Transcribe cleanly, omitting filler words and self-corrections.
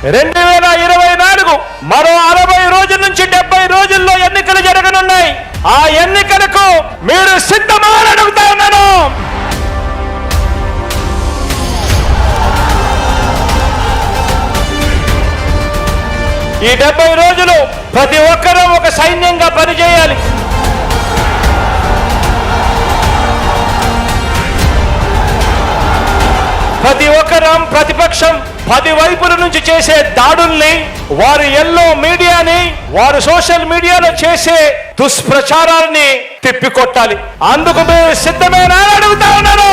2024 మరో 60 రోజుల నుంచి 70 రోజుల్లో ఎన్నికలు జరగనున్నాయి. ఆ ఎన్నికలకు మీరు సిద్ధమా అని అడుగుతా ఉన్నాను. ఈ 70 రోజులు ప్రతి ఒక్కరూ ఒక సైన్యంగా పనిచేయాలి. ప్రతి ఒక్కరం ప్రతిపక్షం 10 వైపుల నుంచి చేసే దాడుల్ని, వారు ఎల్లో మీడియాని, వారు సోషల్ మీడియాలో చేసే దుష్ప్రచారాన్ని తిప్పికొట్టాలి. అందుకు మీరు సిద్ధమేనా అని అడుగుతా ఉన్నాను.